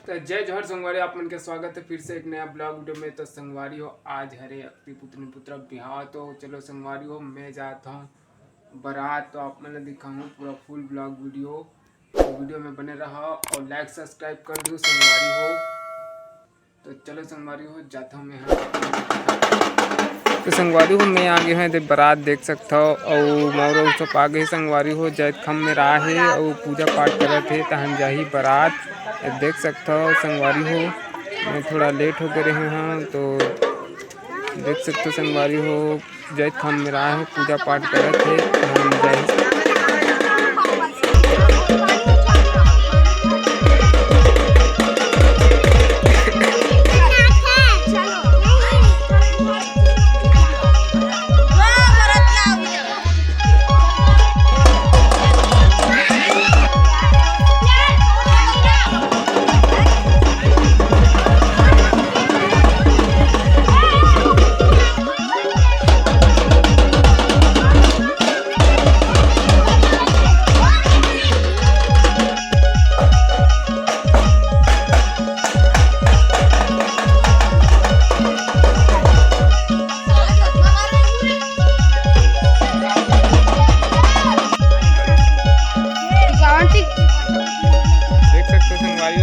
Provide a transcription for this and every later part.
तो जय जोहर संगवारी, आप मन के स्वागत है फिर से एक नया ब्लॉग वीडियो में। तो संगवारी हो आज हरे अक्ति पुत्री पुत्र बिहाव। तो चलो संगवारी हो मैं जाता हूँ बारात। तो आप मैंने दिखाऊँ पूरा फुल ब्लॉग वीडियो, तो वीडियो में बने रहा और लाइक सब्सक्राइब कर दो संगवारी हो। तो चलो संगवारी हो जाता हूँ मैं। तो संगवारी हो मैं आगे हैं तो बारात देख सकता हो और मोर सब आगे संगवारी हो जैत खम में रहा है और पूजा पाठ करत है। तो हम जाही बारात देख सकता हो संगवारी हो। मैं थोड़ा लेट हो गए रहे हैं तो देख सकते हो संगवारी हो जैत खम में रहा है पूजा पाठ करत है। तो हम जाही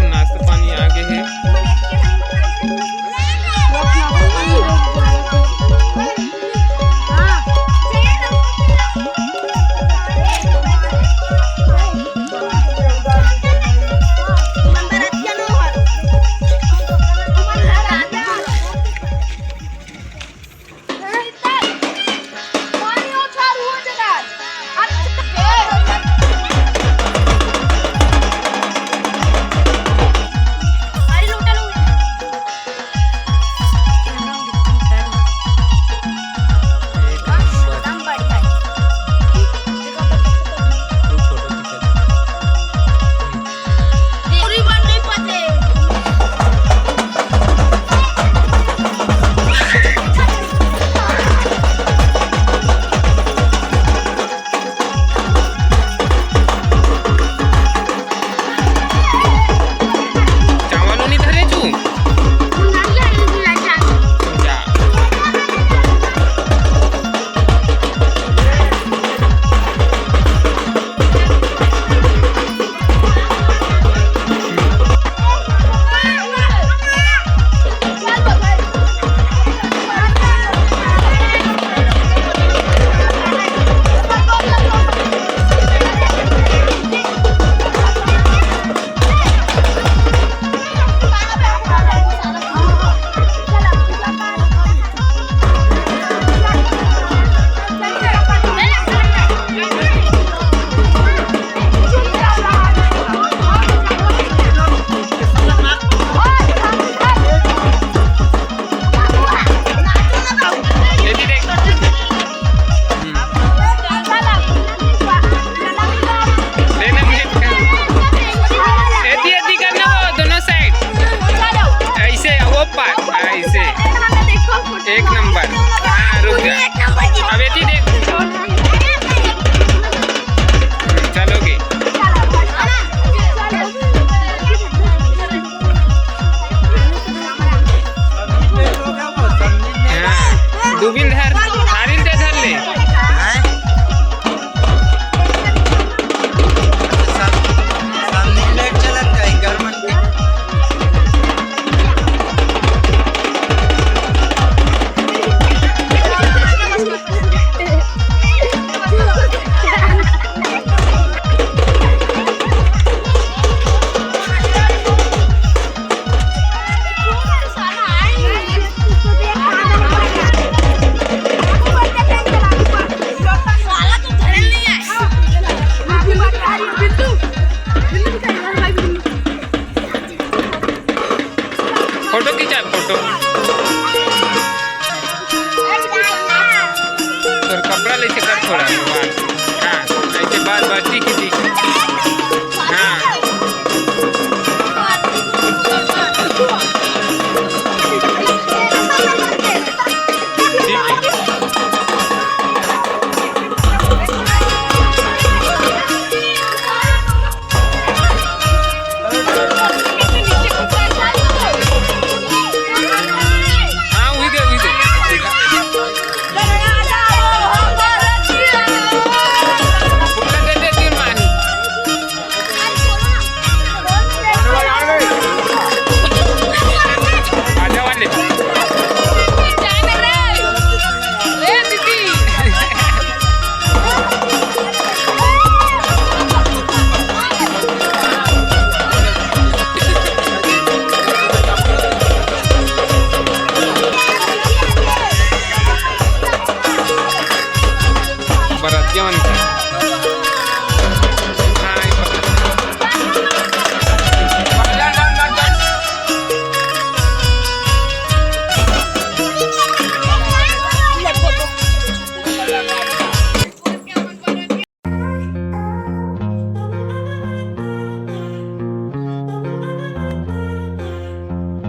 नाश्ता पानी आगे है। एक नंबर। हाँ रुक जा, अब ये देख चलोगे। हाँ दूबिन धर हारिल दे धर ले। फोटो खींचा फोटो और कपड़ा ले कर थोड़ा। हाँ ऐसे बात बात दिख